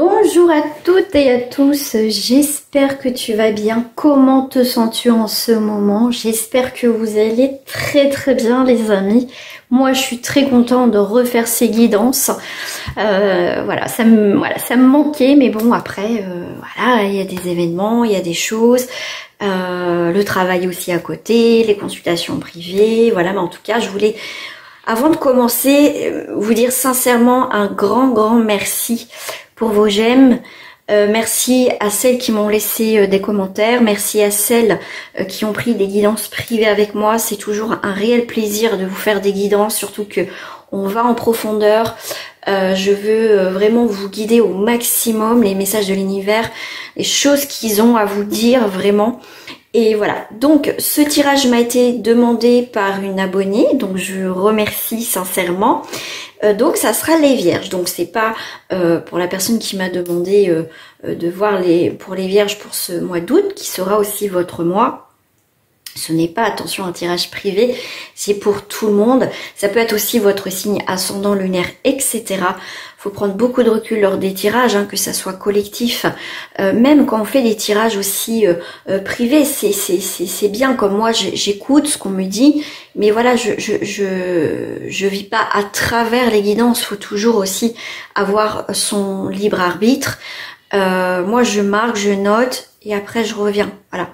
Bonjour à toutes et à tous, j'espère que tu vas bien. Comment te sens-tu en ce moment? J'espère que vous allez très bien les amis. Moi je suis très contente de refaire ces guidances. Ça me manquait, mais bon après, voilà, il y a des événements, il y a des choses. Le travail aussi à côté, les consultations privées, voilà, mais en tout cas je voulais, avant de commencer, vous dire sincèrement un grand merci pour vos j'aime. Merci à celles qui m'ont laissé des commentaires, merci à celles qui ont pris des guidances privées avec moi. C'est toujours un réel plaisir de vous faire des guidances, surtout que on va en profondeur. Je veux vraiment vous guider au maximum, les messages de l'univers, les choses qu'ils ont à vous dire vraiment. Et voilà, donc ce tirage m'a été demandé par une abonnée, donc je remercie sincèrement. Donc ça sera les vierges, donc c'est pas pour la personne qui m'a demandé de voir pour les vierges pour ce mois d'août, qui sera aussi votre mois. Ce n'est pas, attention, un tirage privé, c'est pour tout le monde. Ça peut être aussi votre signe ascendant, lunaire, etc. Faut prendre beaucoup de recul lors des tirages, hein, que ça soit collectif. Même quand on fait des tirages aussi privés, c'est bien. Comme moi, j'écoute ce qu'on me dit, mais voilà, je vis pas à travers les guidances. Faut toujours aussi avoir son libre arbitre. Moi, je marque, je note, et après je reviens. Voilà.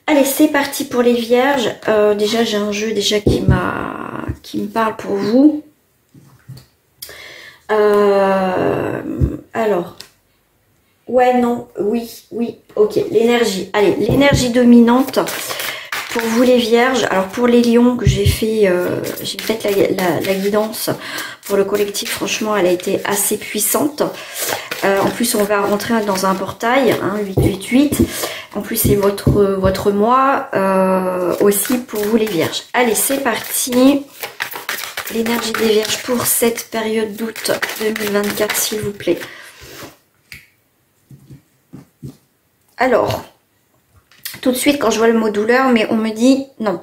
Allez, c'est parti pour les vierges. Déjà, j'ai un jeu déjà qui me parle pour vous. Alors, ouais, non, oui, ok, l'énergie. Allez, l'énergie dominante pour vous les vierges. Alors pour les lions que j'ai fait la guidance pour le collectif, franchement, elle a été assez puissante. En plus, on va rentrer dans un portail, hein, 888. En plus, c'est votre mois aussi pour vous les vierges. Allez, c'est parti. L'énergie des vierges pour cette période d'août 2024, s'il vous plaît. Alors, tout de suite, quand je vois le mot douleur, mais on me dit non,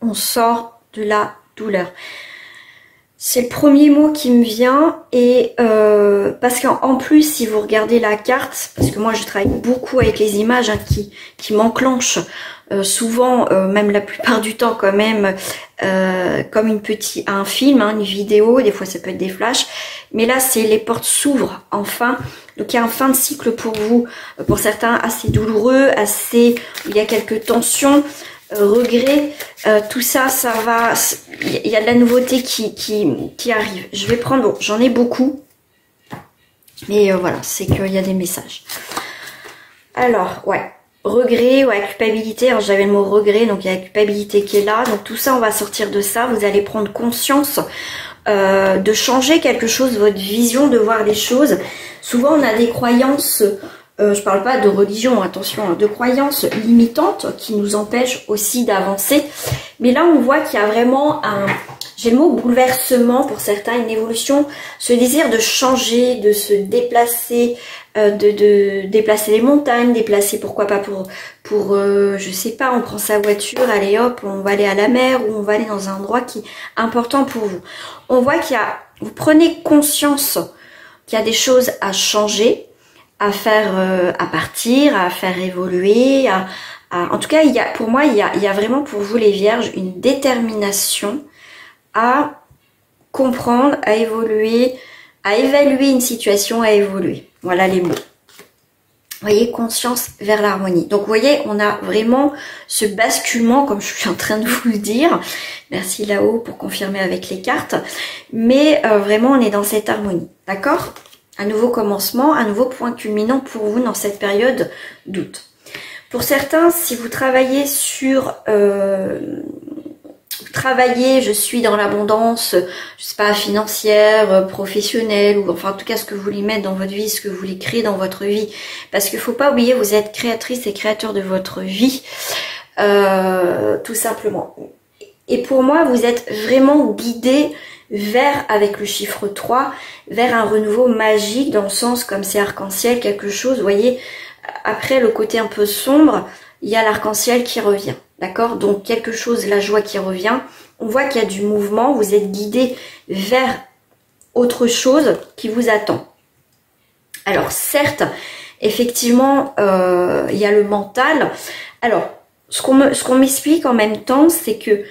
on sort de la douleur. C'est le premier mot qui me vient et parce qu'en plus, si vous regardez la carte, parce que moi je travaille beaucoup avec les images hein, qui m'enclenchent souvent, même la plupart du temps quand même, comme un film, hein, une vidéo, des fois ça peut être des flashs, mais là c'est les portes s'ouvrent enfin, donc il y a un fin de cycle pour vous, pour certains assez douloureux, où il y a quelques tensions, regrets, tout ça, ça va, il y a de la nouveauté qui arrive. Je vais prendre, bon, j'en ai beaucoup, mais voilà, c'est qu'il y a des messages. Alors, ouais, regret, ouais, culpabilité, alors j'avais le mot regret, donc il y a la culpabilité qui est là, donc tout ça, on va sortir de ça, vous allez prendre conscience de changer quelque chose, votre vision de voir les choses. Souvent, on a des croyances... je parle pas de religion, attention, hein, de croyances limitantes qui nous empêchent aussi d'avancer. Mais là, on voit qu'il y a vraiment j'ai le mot bouleversement pour certains, une évolution, ce désir de changer, de se déplacer, de déplacer les montagnes, déplacer pourquoi pas pour je sais pas, on prend sa voiture, allez hop, on va aller à la mer ou on va aller dans un endroit qui est important pour vous. On voit vous prenez conscience qu'il y a des choses à changer, à faire, à partir, à faire évoluer, en tout cas, pour moi, il y a vraiment pour vous les vierges une détermination à comprendre, à évoluer, à évaluer une situation, à évoluer. Voilà les mots. Vous voyez, conscience vers l'harmonie. Donc, vous voyez, on a vraiment ce basculement, comme je suis en train de vous le dire. Merci là-haut pour confirmer avec les cartes. Mais vraiment, on est dans cette harmonie. D'accord ? Un nouveau commencement, un nouveau point culminant pour vous dans cette période d'août. Pour certains, si vous travaillez sur... je suis dans l'abondance, je sais pas, financière, professionnelle, ou enfin en tout cas ce que vous voulez mettre dans votre vie, ce que vous voulez créer dans votre vie. Parce qu'il faut pas oublier, vous êtes créatrice et créateur de votre vie, tout simplement. Et pour moi, vous êtes vraiment guidé vers, avec le chiffre 3, vers un renouveau magique, dans le sens comme c'est arc-en-ciel, quelque chose, vous voyez, après le côté un peu sombre, il y a l'arc-en-ciel qui revient, d'accord? Donc quelque chose, la joie qui revient, on voit qu'il y a du mouvement, vous êtes guidé vers autre chose qui vous attend. Alors certes, effectivement, il y a le mental. Alors, ce qu'on m'explique en même temps, c'est que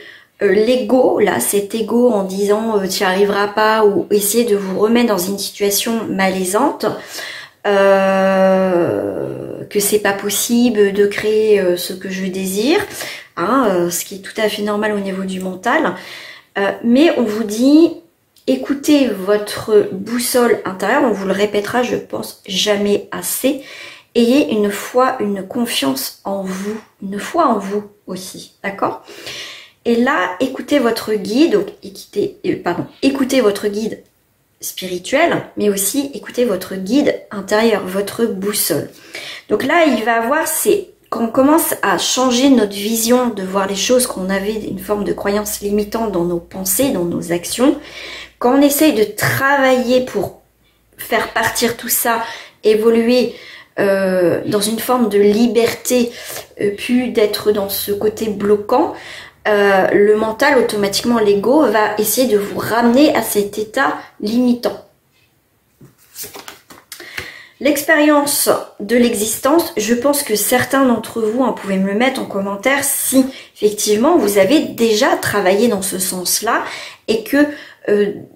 l'ego, là, cet ego en disant tu n'y arriveras pas ou essayer de vous remettre dans une situation malaisante, que c'est pas possible de créer ce que je désire, hein, ce qui est tout à fait normal au niveau du mental. Mais on vous dit, écoutez votre boussole intérieure, on vous le répétera, je pense jamais assez. Ayez une foi, une confiance en vous, une foi en vous aussi, d'accord? Et là, écoutez votre guide, donc écoutez votre guide spirituel, mais aussi écoutez votre guide intérieur, votre boussole. Donc là, il va avoir, c'est quand on commence à changer notre vision de voir les choses, qu'on avait une forme de croyance limitante dans nos pensées, dans nos actions, quand on essaye de travailler pour faire partir tout ça, évoluer dans une forme de liberté, plus d'être dans ce côté bloquant, le mental, automatiquement l'ego, va essayer de vous ramener à cet état limitant. L'expérience de l'existence, je pense que certains d'entre vous, hein, pouvez me le mettre en commentaire si effectivement vous avez déjà travaillé dans ce sens-là et que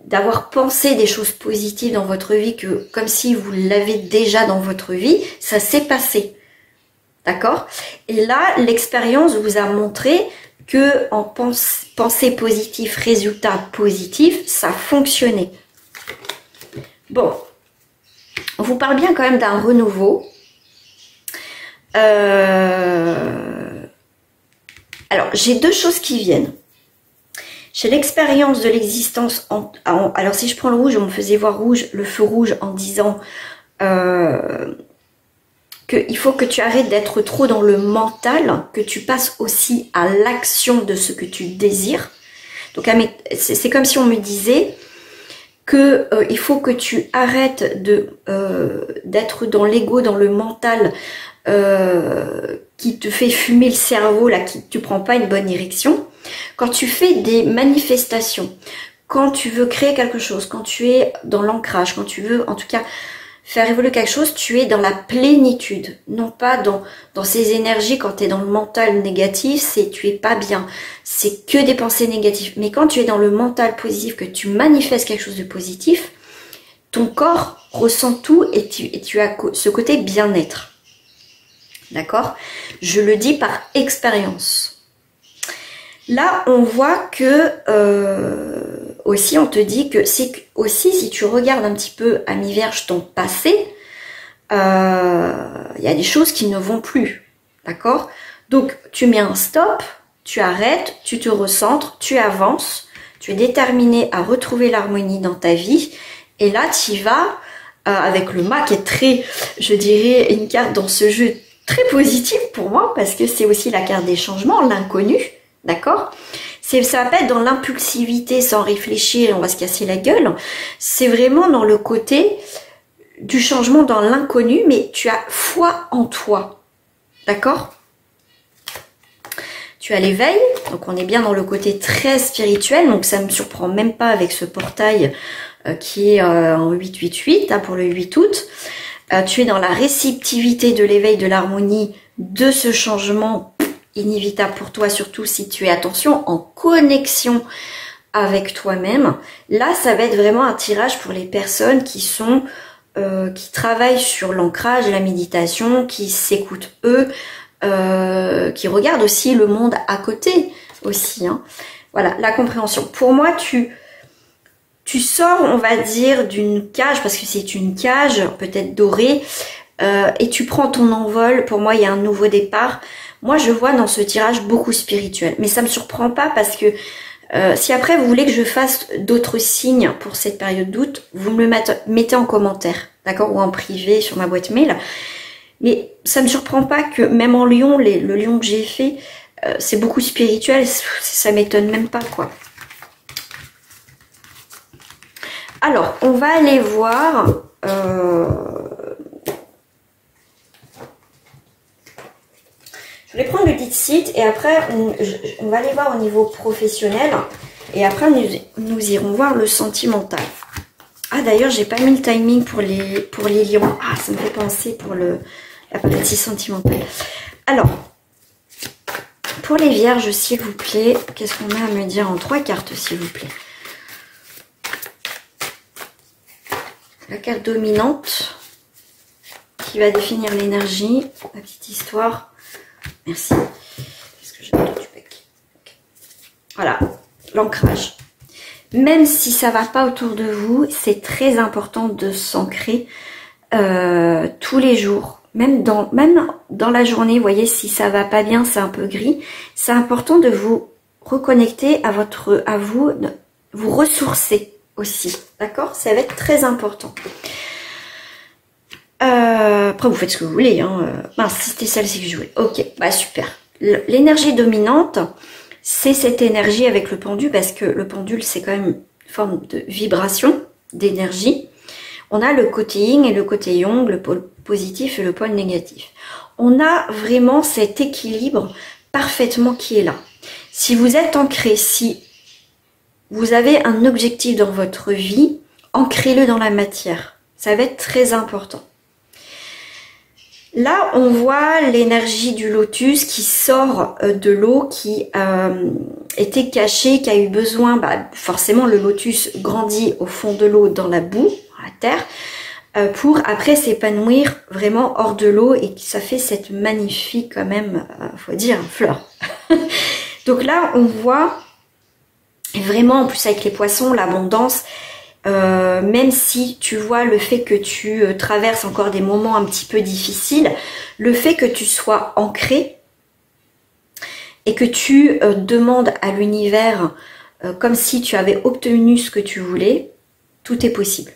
d'avoir pensé des choses positives dans votre vie, que comme si vous l'avez déjà dans votre vie, ça s'est passé. D'accord? Et là, l'expérience vous a montré que en pensée positive, résultat positif, ça fonctionnait. Bon, on vous parle bien quand même d'un renouveau. Alors, j'ai deux choses qui viennent. J'ai l'expérience de l'existence. Alors, si je prends le rouge, on me faisait voir rouge, le feu rouge en disant qu'il faut que tu arrêtes d'être trop dans le mental, que tu passes aussi à l'action de ce que tu désires. Donc, c'est comme si on me disait que il faut que tu arrêtes d'être dans l'ego, dans le mental qui te fait fumer le cerveau, là, qui tu prends pas une bonne direction. Quand tu fais des manifestations, quand tu veux créer quelque chose, quand tu es dans l'ancrage, quand tu veux en tout cas faire évoluer quelque chose, tu es dans la plénitude, non pas dans ces énergies. Quand tu es dans le mental négatif, tu es pas bien, c'est que des pensées négatives. Mais quand tu es dans le mental positif, que tu manifestes quelque chose de positif, ton corps ressent tout et tu as ce côté bien-être. D'accord? Je le dis par expérience. Là, on voit que aussi, on te dit que c'est aussi, si tu regardes un petit peu à mi-vierge ton passé, il y a des choses qui ne vont plus, d'accord? Donc, tu mets un stop, tu arrêtes, tu te recentres, tu avances, tu es déterminé à retrouver l'harmonie dans ta vie, et là, tu y vas avec le mât qui est très, je dirais, une carte dans ce jeu très positive pour moi, parce que c'est aussi la carte des changements, l'inconnu. D'accord? Ça va pas être dans l'impulsivité sans réfléchir, on va se casser la gueule. C'est vraiment dans le côté du changement, dans l'inconnu, mais tu as foi en toi. D'accord? Tu as l'éveil, donc on est bien dans le côté très spirituel, donc ça ne me surprend même pas avec ce portail qui est en 888 hein, pour le 8 août. Tu es dans la réceptivité de l'éveil, de l'harmonie, de ce changement inévitable pour toi, surtout si tu es, attention, en connexion avec toi-même. Là, ça va être vraiment un tirage pour les personnes qui sont qui travaillent sur l'ancrage, la méditation, qui s'écoutent eux, qui regardent aussi le monde à côté aussi. Hein. Voilà, la compréhension. Pour moi, tu sors, on va dire, d'une cage, parce que c'est une cage, peut-être dorée, et tu prends ton envol. Pour moi, il y a un nouveau départ. Moi, je vois dans ce tirage beaucoup spirituel. Mais ça me surprend pas parce que si après vous voulez que je fasse d'autres signes pour cette période d'août, vous me le mettez en commentaire, d'accord? Ou en privé sur ma boîte mail. Mais ça me surprend pas que même en Lion, le Lion que j'ai fait, c'est beaucoup spirituel. Ça m'étonne même pas, quoi. Alors, on va aller voir... Je vais prendre le Dixit et après on va aller voir au niveau professionnel et après nous irons voir le sentimental. Ah d'ailleurs, j'ai pas mis le timing pour les lions. Ah, ça me fait penser pour la partie sentimentale. Alors, pour les vierges, s'il vous plaît, qu'est-ce qu'on a à me dire en 3 cartes, s'il vous plaît? La carte dominante qui va définir l'énergie, la petite histoire. Merci. Qu'est-ce que j'ai du bec? Okay. Voilà, l'ancrage. Même si ça va pas autour de vous, c'est très important de s'ancrer tous les jours. Même dans la journée, vous voyez, si ça va pas bien, c'est un peu gris. C'est important de vous reconnecter à vous, vous ressourcer aussi. D'accord? Ça va être très important. Après, vous faites ce que vous voulez. Hein. Mince, c'était celle-ci que je jouais. Ok, bah super. L'énergie dominante, c'est cette énergie avec le pendule, parce que le pendule, c'est quand même une forme de vibration, d'énergie. On a le côté yin et le côté yang, le pôle positif et le pôle négatif. On a vraiment cet équilibre parfaitement qui est là. Si vous êtes ancré, si vous avez un objectif dans votre vie, ancrez-le dans la matière. Ça va être très important. Là, on voit l'énergie du lotus qui sort de l'eau, qui était caché, qui a eu besoin, forcément le lotus grandit au fond de l'eau, dans la boue, à la terre, pour après s'épanouir vraiment hors de l'eau, et ça fait cette magnifique quand même, faut dire, fleur. Donc là, on voit vraiment, en plus avec les poissons, l'abondance. Même si tu vois le fait que tu traverses encore des moments un petit peu difficiles, le fait que tu sois ancré et que tu demandes à l'univers comme si tu avais obtenu ce que tu voulais, tout est possible.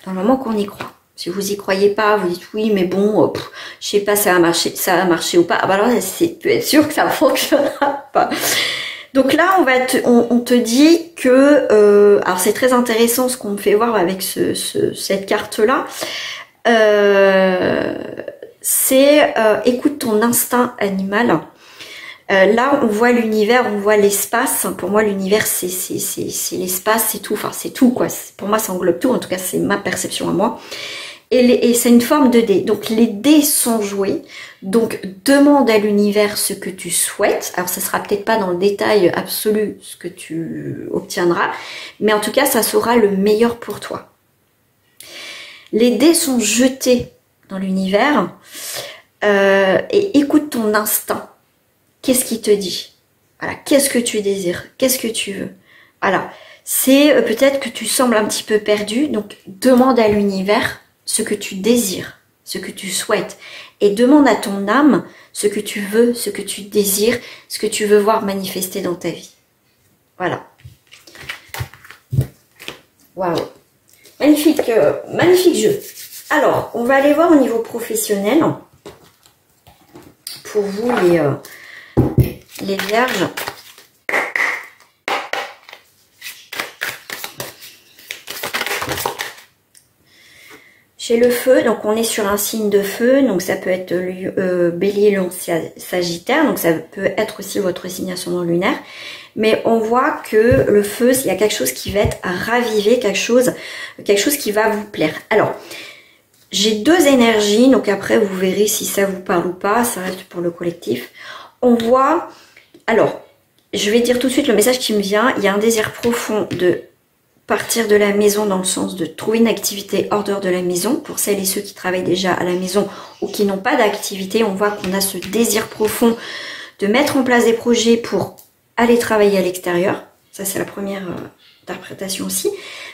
Dans le moment qu'on y croit. Si vous y croyez pas, vous dites oui, mais bon, je sais pas, ça va marcher ou pas. Ah bah alors, tu peux être sûr que ça ne fonctionnera pas. Donc là, on te dit que, alors c'est très intéressant ce qu'on me fait voir avec cette carte-là, c'est écoute ton instinct animal. Là, on voit l'univers, on voit l'espace. Pour moi, l'univers, c'est l'espace, c'est tout. Enfin, c'est tout, quoi. Pour moi, ça englobe tout. En tout cas, c'est ma perception à moi. Et c'est une forme de dés. Donc, les dés sont joués. Donc, demande à l'univers ce que tu souhaites. Alors, ça sera peut-être pas dans le détail absolu ce que tu obtiendras. Mais en tout cas, ça sera le meilleur pour toi. Les dés sont jetés dans l'univers. Et écoute ton instinct. Qu'est-ce qui te dit? Voilà. Qu'est-ce que tu désires? Qu'est-ce que tu veux? Voilà. C'est peut-être que tu sembles un petit peu perdu. Donc, demande à l'univers ce que tu désires, ce que tu souhaites. Et demande à ton âme ce que tu veux, ce que tu désires, ce que tu veux voir manifester dans ta vie. Voilà. Waouh. Magnifique, magnifique jeu. Alors, on va aller voir au niveau professionnel. Pour vous, les vierges. Chez le feu, donc on est sur un signe de feu, donc ça peut être Bélier, Lion, Sagittaire, donc ça peut être aussi votre signe ascendant lunaire. Mais on voit que le feu, il y a quelque chose qui va être ravivé, quelque chose qui va vous plaire. Alors, j'ai deux énergies, donc après vous verrez si ça vous parle ou pas, ça reste pour le collectif. On voit, alors, je vais dire tout de suite le message qui me vient, il y a un désir profond de partir de la maison dans le sens de trouver une activité hors dehors de la maison. Pour celles et ceux qui travaillent déjà à la maison ou qui n'ont pas d'activité, on voit qu'on a ce désir profond de mettre en place des projets pour aller travailler à l'extérieur. Ça, c'est la première interprétation aussi.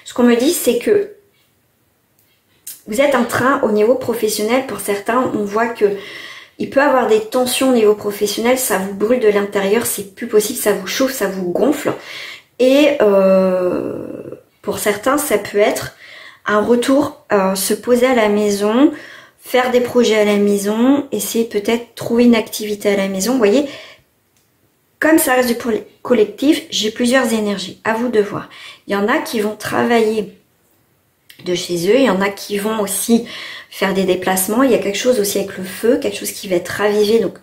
Ce qu'on me dit, c'est que vous êtes en train, au niveau professionnel, pour certains, on voit que il peut avoir des tensions au niveau professionnel, ça vous brûle de l'intérieur, c'est plus possible, ça vous chauffe, ça vous gonfle. Et pour certains, ça peut être un retour, se poser à la maison, faire des projets à la maison, essayer peut-être trouver une activité à la maison. Vous voyez, comme ça reste du collectif, j'ai plusieurs énergies, à vous de voir. Il y en a qui vont travailler de chez eux, il y en a qui vont aussi faire des déplacements. Il y a quelque chose aussi avec le feu, quelque chose qui va être ravivé, donc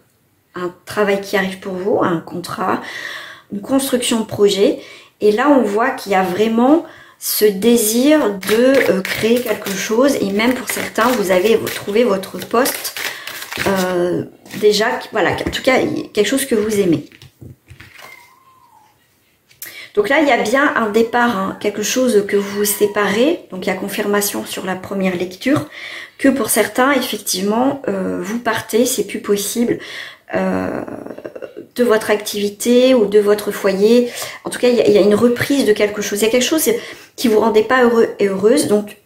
un travail qui arrive pour vous, un contrat, une construction de projet. Et là, on voit qu'il y a vraiment ce désir de créer quelque chose, et même pour certains, vous avez trouvé votre poste déjà, voilà, en tout cas, quelque chose que vous aimez. Donc là, il y a bien un départ, hein, quelque chose que vous vous séparez, donc il y a confirmation sur la première lecture, que pour certains, effectivement, vous partez, c'est plus possible de votre activité ou de votre foyer. En tout cas, il y a une reprise de quelque chose. Il y a quelque chose qui vous rendait pas heureux et heureuse, donc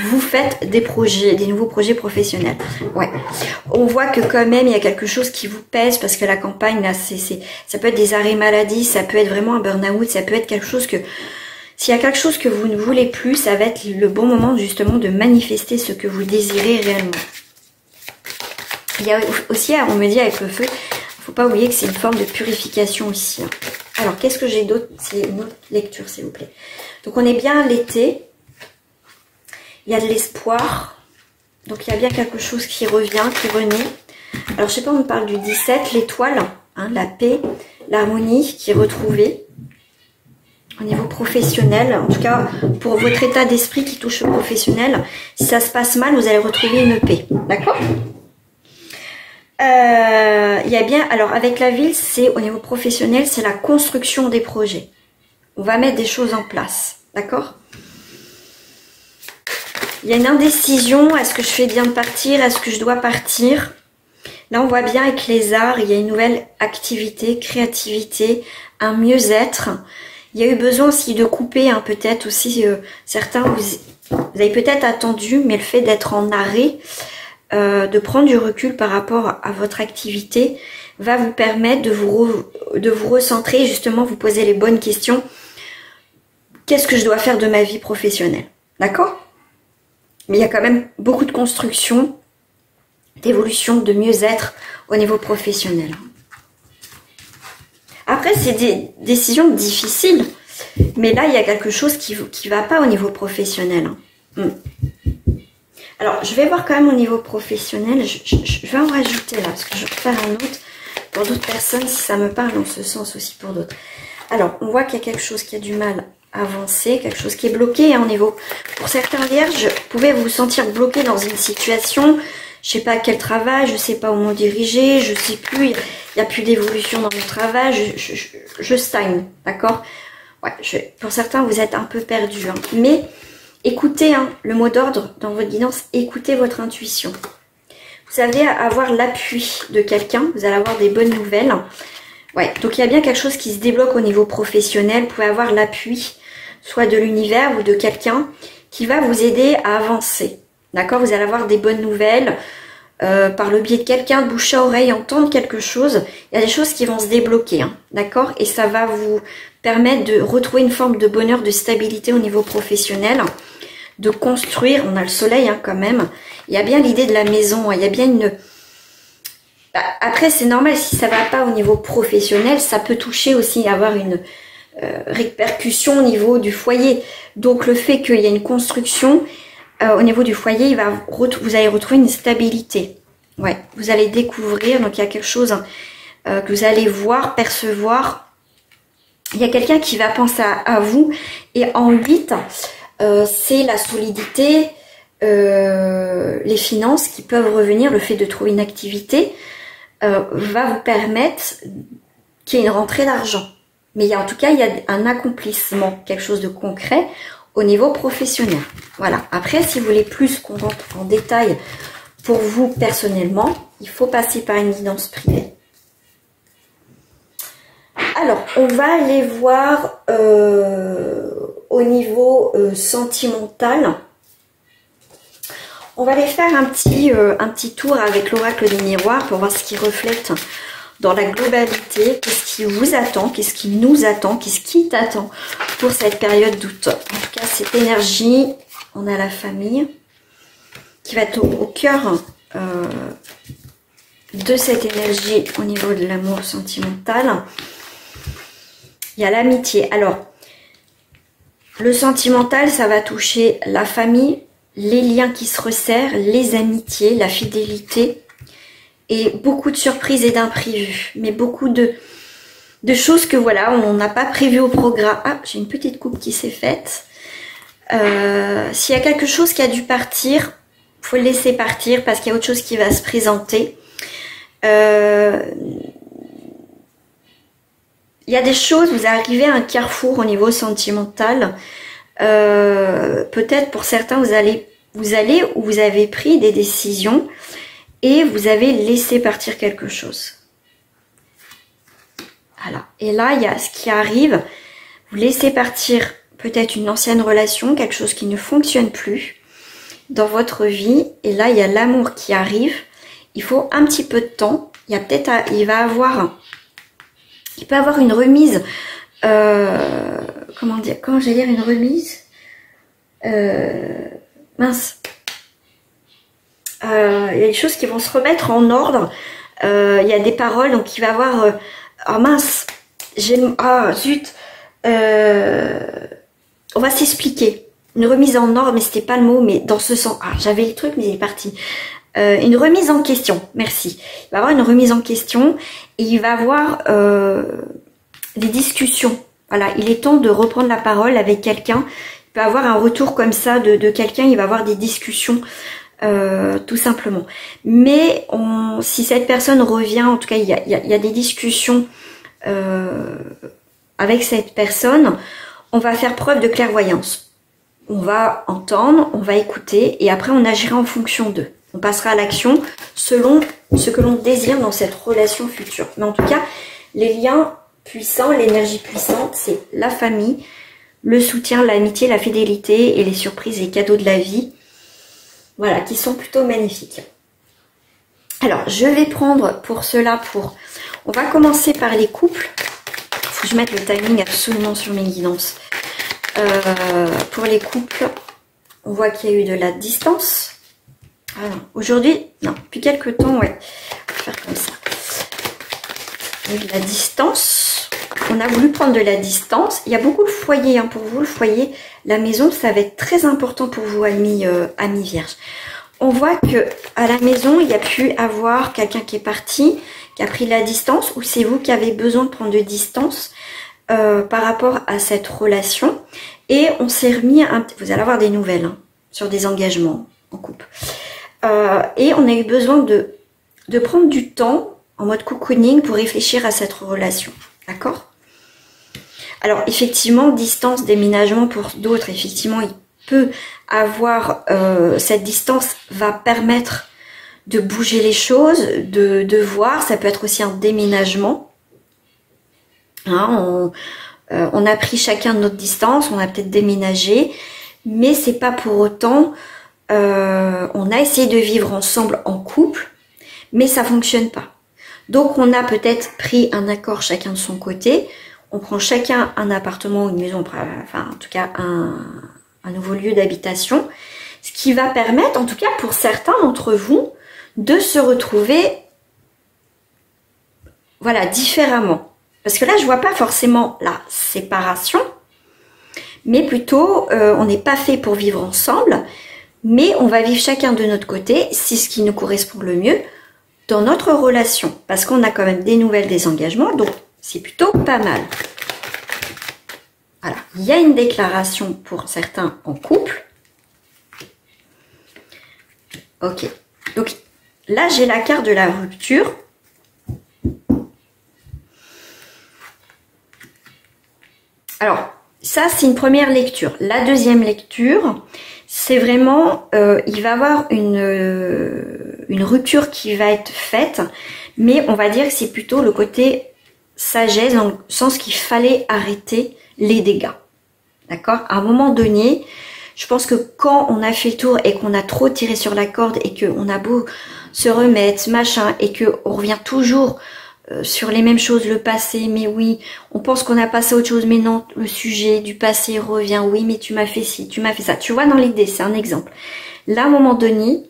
vous faites des projets, des nouveaux projets professionnels. Ouais. On voit que quand même il y a quelque chose qui vous pèse parce que la campagne là, ça peut être des arrêts maladie, ça peut être vraiment un burn-out, ça peut être quelque chose que s'il y a quelque chose que vous ne voulez plus, ça va être le bon moment justement de manifester ce que vous désirez réellement. Il y a aussi, on me dit avec le feu, faut pas oublier que c'est une forme de purification aussi. Alors qu'est-ce que j'ai d'autre? C'est une autre lecture s'il vous plaît. Donc on est bien l'été. Il y a de l'espoir, donc il y a bien quelque chose qui revient, qui renaît. Alors je sais pas, on me parle du 17, l'étoile, hein, la paix, l'harmonie qui est retrouvée au niveau professionnel. En tout cas, pour votre état d'esprit qui touche au professionnel, si ça se passe mal, vous allez retrouver une paix, d'accord? Il y a bien, alors avec la ville, c'est au niveau professionnel, c'est la construction des projets. On va mettre des choses en place, d'accord? Il y a une indécision, est-ce que je fais bien de partir, est-ce que je dois partir? Là, on voit bien avec les arts, il y a une nouvelle activité, créativité, un mieux-être. Il y a eu besoin aussi de couper, hein, peut-être aussi, certains, vous avez peut-être attendu, mais le fait d'être en arrêt, de prendre du recul par rapport à votre activité, va vous permettre de vous recentrer, justement, vous poser les bonnes questions. Qu'est-ce que je dois faire de ma vie professionnelle? D'accord? Mais il y a quand même beaucoup de construction, d'évolution, de mieux-être au niveau professionnel. Après, c'est des décisions difficiles, mais là, il y a quelque chose qui va pas au niveau professionnel. Alors, je vais voir quand même au niveau professionnel, je vais en rajouter là, parce que je vais faire un autre pour d'autres personnes, si ça me parle dans ce sens aussi pour d'autres. Alors, on voit qu'il y a quelque chose qui a du mal avancer, quelque chose qui est bloqué, hein, au niveau. Pour certains vierges, vous pouvez vous sentir bloqué dans une situation, je sais pas quel travail, je sais pas où me diriger, je sais plus, il n'y a plus d'évolution dans mon travail, je stagne, d'accord? Ouais, pour certains, vous êtes un peu perdu, hein, mais écoutez, hein, le mot d'ordre dans votre guidance, écoutez votre intuition. Vous allez avoir l'appui de quelqu'un, vous allez avoir des bonnes nouvelles. Ouais, donc il y a bien quelque chose qui se débloque au niveau professionnel, vous pouvez avoir l'appui soit de l'univers ou de quelqu'un qui va vous aider à avancer. D'accord? Vous allez avoir des bonnes nouvelles par le biais de quelqu'un, de bouche à oreille, entendre quelque chose. Il y a des choses qui vont se débloquer. Hein, d'accord? Et ça va vous permettre de retrouver une forme de bonheur, de stabilité au niveau professionnel, de construire. On a le soleil hein, quand même. Il y a bien l'idée de la maison. Il y a bien une... Après, c'est normal, si ça va pas au niveau professionnel, ça peut toucher aussi, avoir une répercussion au niveau du foyer. Donc, le fait qu'il y ait une construction au niveau du foyer, vous allez retrouver une stabilité. Ouais, vous allez découvrir, donc il y a quelque chose que vous allez voir, percevoir. Il y a quelqu'un qui va penser à vous. Et en 8, c'est la solidité, les finances qui peuvent revenir, le fait de trouver une activité. Va vous permettre qu'il y ait une rentrée d'argent. Mais en tout cas, il y a un accomplissement, quelque chose de concret au niveau professionnel. Voilà. Après, si vous voulez plus qu'on rentre en détail pour vous personnellement, il faut passer par une guidance privée. Alors, on va aller voir au niveau sentimental. On va aller faire un petit tour avec l'oracle des miroirs pour voir ce qui reflète dans la globalité. Qu'est-ce qui vous attend? Qu'est-ce qui nous attend? Qu'est-ce qui t'attend pour cette période d'août? En tout cas, cette énergie, on a la famille qui va être au cœur de cette énergie au niveau de l'amour sentimental. Il y a l'amitié. Alors, le sentimental, ça va toucher la famille, les liens qui se resserrent, les amitiés, la fidélité et beaucoup de surprises et d'imprévus. Mais beaucoup de choses que voilà, on n'a pas prévues au programme. Ah, j'ai une petite coupe qui s'est faite. S'il y a quelque chose qui a dû partir, faut le laisser partir parce qu'il y a autre chose qui va se présenter. Il y a des choses, vous arrivez à un carrefour au niveau sentimental. Peut-être pour certains, vous allez ou vous avez pris des décisions et vous avez laissé partir quelque chose. Voilà. Et là, il y a ce qui arrive. Vous laissez partir peut-être une ancienne relation, quelque chose qui ne fonctionne plus dans votre vie. Et là, il y a l'amour qui arrive. Il faut un petit peu de temps. Il y a peut-être, il peut avoir une remise. Comment dire? Comment j'allais dire une remise? Mince. Il y a des choses qui vont se remettre en ordre. Il y a des paroles, donc il va y avoir... oh mince, zut. On va s'expliquer. Une remise en ordre, mais c'était pas le mot, mais dans ce sens. Ah, j'avais le truc, mais il est parti. Une remise en question, merci. Il va y avoir une remise en question et il va y avoir des discussions. Voilà, il est temps de reprendre la parole avec quelqu'un. Il peut y avoir un retour comme ça de quelqu'un, il va y avoir des discussions. Tout simplement. Mais si cette personne revient, en tout cas il y a des discussions avec cette personne, on va faire preuve de clairvoyance. On va entendre, on va écouter et après on agira en fonction d'eux. On passera à l'action selon ce que l'on désire dans cette relation future. Mais en tout cas, les liens puissants, l'énergie puissante, c'est la famille, le soutien, l'amitié, la fidélité et les surprises et cadeaux de la vie. Voilà, qui sont plutôt magnifiques. Alors, je vais prendre pour cela, on va commencer par les couples. Il faut que je mette le timing absolument sur mes guidances. Pour les couples, on voit qu'il y a eu de la distance. Aujourd'hui, non, depuis quelques temps, ouais. On va faire comme ça. Il y a eu de la distance. On a voulu prendre de la distance. Il y a beaucoup de foyers, hein, pour vous, le foyer, la maison, ça va être très important pour vous, amis vierges. On voit que à la maison, il y a pu avoir quelqu'un qui est parti, qui a pris de la distance, ou c'est vous qui avez besoin de prendre de distance par rapport à cette relation. Et on s'est remis, vous allez avoir des nouvelles hein, sur des engagements en couple. Et on a eu besoin de prendre du temps en mode cocooning pour réfléchir à cette relation. D'accord? Alors effectivement, distance, déménagement pour d'autres, effectivement, il peut avoir, cette distance va permettre de bouger les choses, de voir, ça peut être aussi un déménagement. Hein, on a pris chacun notre distance, on a peut-être déménagé, mais c'est pas pour autant, on a essayé de vivre ensemble en couple, mais ça fonctionne pas. Donc on a peut-être pris un accord chacun de son côté, on prend chacun un appartement ou une maison, enfin en tout cas un nouveau lieu d'habitation, ce qui va permettre, en tout cas pour certains d'entre vous, de se retrouver voilà, différemment. Parce que là, je vois pas forcément la séparation, mais plutôt, on n'est pas fait pour vivre ensemble, mais on va vivre chacun de notre côté, c'est ce qui nous correspond le mieux dans notre relation, parce qu'on a quand même des nouvelles, des engagements, donc c'est plutôt pas mal. Voilà, il y a une déclaration pour certains en couple. Ok, donc là j'ai la carte de la rupture. Alors, ça c'est une première lecture. La deuxième lecture, c'est vraiment, il va y avoir une rupture qui va être faite, mais on va dire que c'est plutôt le côté sagesse, dans le sens qu'il fallait arrêter les dégâts. D'accord? À un moment donné, je pense que quand on a fait le tour et qu'on a trop tiré sur la corde et qu'on a beau se remettre, machin, et qu'on revient toujours sur les mêmes choses, le passé, mais oui, on pense qu'on a passé à autre chose, mais non, le sujet du passé revient, oui, mais tu m'as fait ci, tu m'as fait ça. Tu vois, dans l'idée, c'est un exemple. Là, à un moment donné,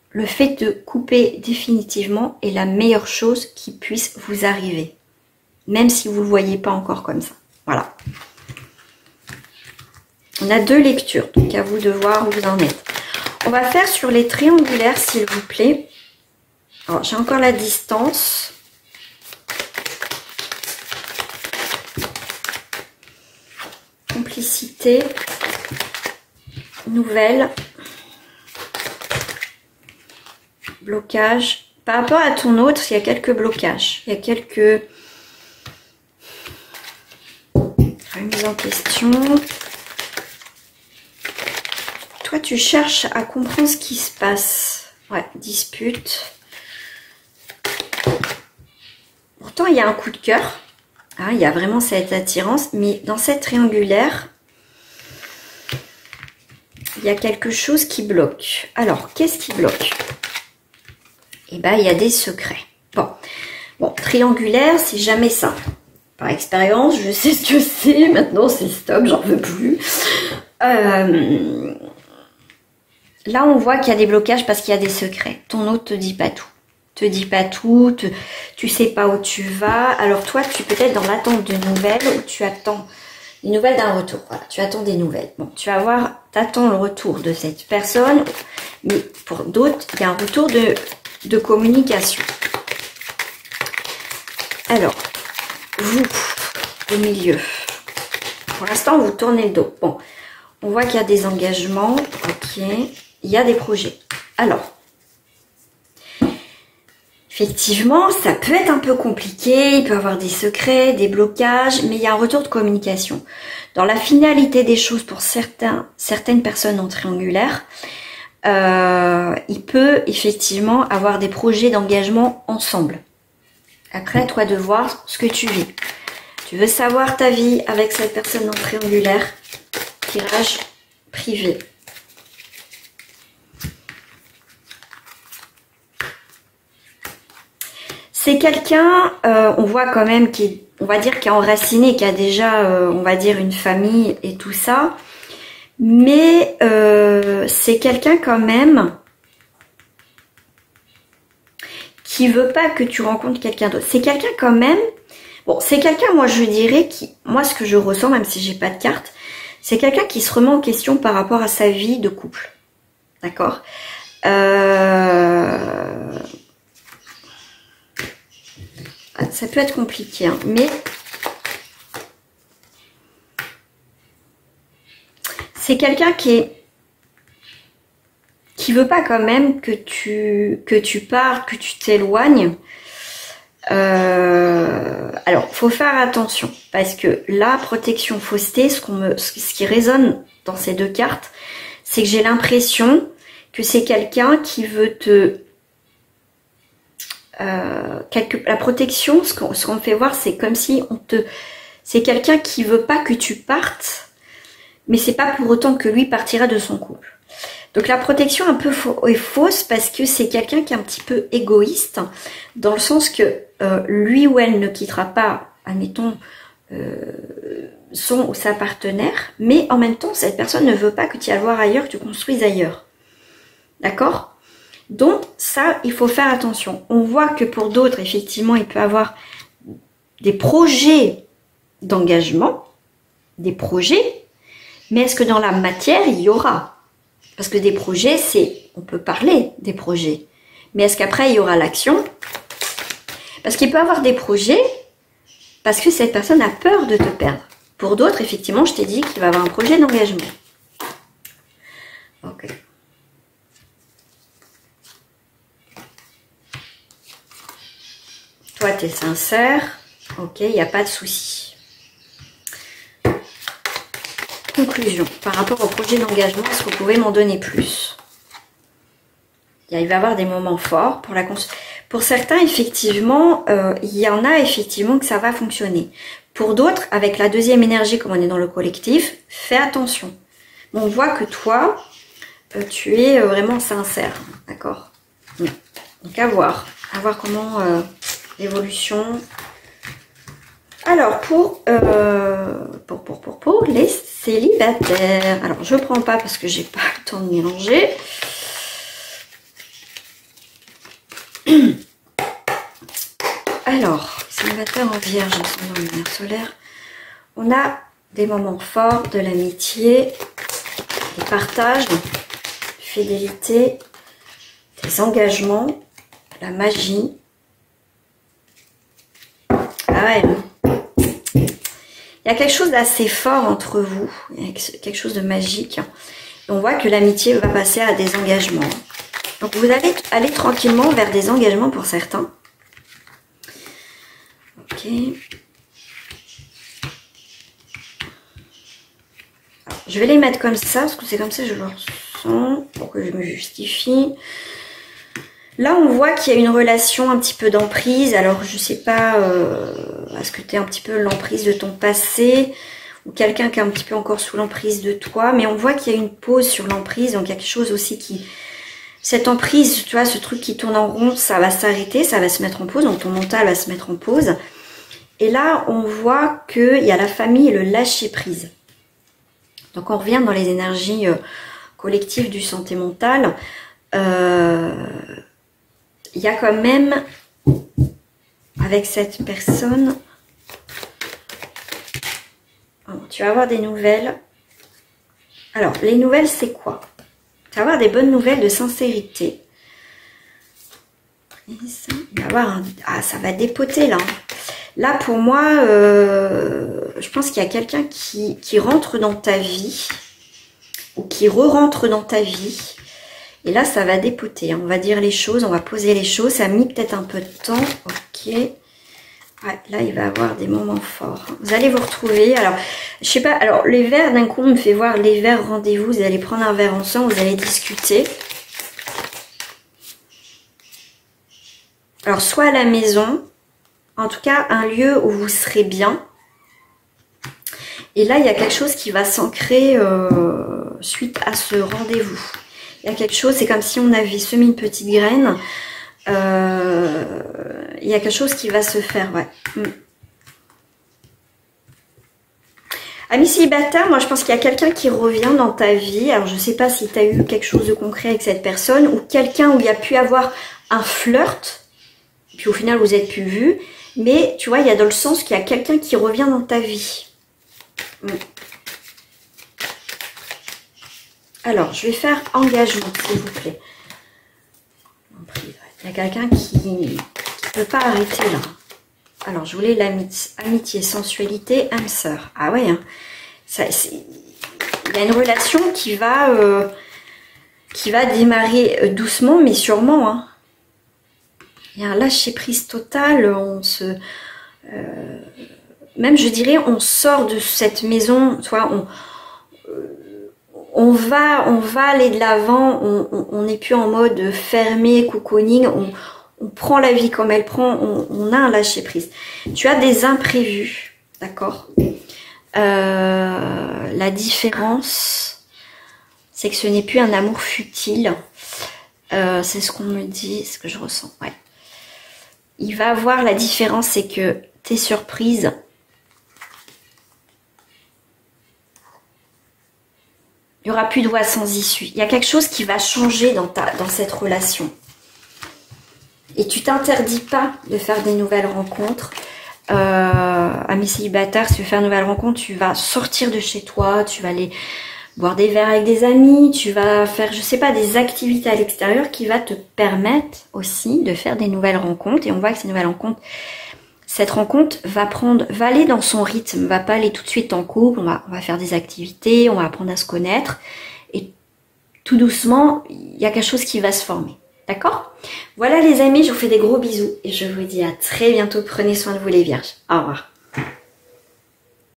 le fait de couper définitivement est la meilleure chose qui puisse vous arriver. Même si vous ne le voyez pas encore comme ça. Voilà. On a deux lectures, donc à vous de voir où vous en êtes. On va faire sur les triangulaires, s'il vous plaît. Alors, j'ai encore la distance. Complicité. nouvelles. Blocage. Par rapport à ton autre, il y a quelques blocages. Il y a quelques remises en question. Toi, tu cherches à comprendre ce qui se passe. Ouais, dispute. Pourtant, il y a un coup de cœur. Ah, il y a vraiment cette attirance. Mais dans cette triangulaire, il y a quelque chose qui bloque. Alors, qu'est-ce qui bloque? Eh bien, il y a des secrets. Bon, triangulaire, c'est jamais simple. Par expérience, je sais ce que c'est. Maintenant, c'est stop, j'en veux plus. Là, on voit qu'il y a des blocages parce qu'il y a des secrets. Ton autre te dit pas tout. Te dit pas tout, tu sais pas où tu vas. Alors toi, tu peux être dans l'attente de nouvelles ou tu attends des nouvelles d'un retour. Voilà, tu attends des nouvelles. Bon, tu vas voir, t'attends le retour de cette personne. Mais pour d'autres, il y a un retour de communication. Alors, vous, au milieu. Pour l'instant, vous tournez le dos. Bon, on voit qu'il y a des engagements. Ok, il y a des projets. Alors, effectivement, ça peut être un peu compliqué. Il peut y avoir des secrets, des blocages, mais il y a un retour de communication. Dans la finalité des choses, pour certaines personnes en triangulaire, il peut effectivement avoir des projets d'engagement ensemble. Après, toi de voir ce que tu vis. Tu veux savoir ta vie avec cette personne en triangulaire. Tirage privé. C'est quelqu'un, on voit quand même, on va dire, qui est enraciné, qui a déjà, on va dire, une famille et tout ça. Mais c'est quelqu'un quand même qui veut pas que tu rencontres quelqu'un d'autre. C'est quelqu'un quand même, bon, c'est quelqu'un, moi je dirais, moi ce que je ressens, même si j'ai pas de carte, c'est quelqu'un qui se remet en question par rapport à sa vie de couple. D'accord? Ça peut être compliqué, hein, mais c'est quelqu'un qui veut pas quand même que tu partes, que tu t'éloignes. Alors, faut faire attention parce que la protection fausseté, ce qui résonne dans ces deux cartes, c'est que j'ai l'impression que c'est quelqu'un qui veut la protection, ce qu'on me fait voir, c'est comme si c'est quelqu'un qui veut pas que tu partes, mais c'est pas pour autant que lui partira de son couple. Donc la protection un peu est fausse parce que c'est quelqu'un qui est un petit peu égoïste, dans le sens que lui ou elle ne quittera pas, admettons, son ou sa partenaire, mais en même temps, cette personne ne veut pas que tu ailles voir ailleurs, que tu construises ailleurs. D'accord? Donc ça, il faut faire attention. On voit que pour d'autres, effectivement, il peut avoir des projets d'engagement, des projets, mais est-ce que dans la matière, il y aura? Parce que des projets, on peut parler des projets, mais est-ce qu'après, il y aura l'action? Parce qu'il peut avoir des projets, parce que cette personne a peur de te perdre. Pour d'autres, effectivement, je t'ai dit qu'il va avoir un projet d'engagement. Ok. Toi, tu es sincère. Ok, il n'y a pas de souci. Conclusion. Par rapport au projet d'engagement, est-ce que vous pouvez m'en donner plus? Il va y avoir des moments forts. Pour certains, effectivement, il y en a effectivement que ça va fonctionner. Pour d'autres, avec la deuxième énergie, comme on est dans le collectif, fais attention. On voit que toi, tu es vraiment sincère. D'accord? Donc à voir comment l'évolution. Alors pour les célibataires, alors je prends pas parce que j'ai pas le temps de mélanger. Alors, célibataire en vierge, ascendant lunaire solaire, on a des moments forts, de l'amitié, des partages, fidélité, des engagements, la magie. Ah ouais, il y a quelque chose d'assez fort entre vous, il y a quelque chose de magique. On voit que l'amitié va passer à des engagements. Donc vous allez aller tranquillement vers des engagements pour certains. Ok. Alors, je vais les mettre comme ça, parce que c'est comme ça que je le ressens, pour que je me justifie. Là, on voit qu'il y a une relation un petit peu d'emprise. Alors, je sais pas, est-ce que tu es un petit peu l'emprise de ton passé ou quelqu'un qui est un petit peu encore sous l'emprise de toi. Mais on voit qu'il y a une pause sur l'emprise. Donc, il y a quelque chose aussi qui... Cette emprise, tu vois, ce truc qui tourne en rond, ça va s'arrêter, ça va se mettre en pause. Donc, ton mental va se mettre en pause. Et là, on voit qu'il y a la famille et le lâcher-prise. Donc, on revient dans les énergies collectives du santé mentale. Il y a quand même, avec cette personne, tu vas avoir des nouvelles. Alors, les nouvelles, c'est quoi? Tu vas avoir des bonnes nouvelles de sincérité. Il va y avoir ça va dépoter là. Là, pour moi, je pense qu'il y a quelqu'un qui rentre dans ta vie ou qui re-rentre dans ta vie. Et là, ça va dépoter. On va dire les choses, on va poser les choses. Ça a mis peut-être un peu de temps. Ok. Ouais, là, il va y avoir des moments forts. Vous allez vous retrouver. Alors, je sais pas. Alors, les verres, d'un coup, on me fait voir les verres rendez-vous. Vous allez prendre un verre ensemble. Vous allez discuter. Alors, soit à la maison. En tout cas, un lieu où vous serez bien. Et là, il y a quelque chose qui va s'ancrer suite à ce rendez-vous. Il y a quelque chose, c'est comme si on avait semé une petite graine. Il y a quelque chose qui va se faire, ouais. Ami célibataire, moi je pense qu'il y a quelqu'un qui revient dans ta vie. Alors je ne sais pas si tu as eu quelque chose de concret avec cette personne ou quelqu'un où il y a pu avoir un flirt. Puis au final vous n'êtes plus vus. Mais tu vois, il y a dans le sens qu'il y a quelqu'un qui revient dans ta vie. Alors, je vais faire engagement, s'il vous plaît. Il y a quelqu'un qui ne peut pas arrêter là. Alors, je voulais l'amitié, sensualité, âme sœur. Ah ouais, hein. Il y a une relation qui va démarrer doucement, mais sûrement. Hein. Il y a un lâcher-prise total. Même, je dirais, on sort de cette maison, tu vois, on va aller de l'avant, on n'est plus en mode fermé, cocooning, on prend la vie comme elle prend, on a un lâcher prise. Tu as des imprévus, d'accord? La différence, c'est que ce n'est plus un amour futile. C'est ce qu'on me dit, ce que je ressens, ouais. Il va avoir la différence, c'est que tes surprises, il n'y aura plus de voie sans issue. Il y a quelque chose qui va changer dans cette relation. Et tu t'interdis pas de faire des nouvelles rencontres. Ami célibataire, si tu veux faire une nouvelle rencontre, tu vas sortir de chez toi, tu vas aller boire des verres avec des amis, tu vas faire, je sais pas, des activités à l'extérieur qui va te permettre aussi de faire des nouvelles rencontres. Et on voit que ces nouvelles rencontres, cette rencontre va aller dans son rythme, va pas aller tout de suite en couple, on va faire des activités, on va apprendre à se connaître. Et tout doucement, il y a quelque chose qui va se former. D'accord? Voilà les amis, je vous fais des gros bisous et je vous dis à très bientôt. Prenez soin de vous les vierges. Au revoir.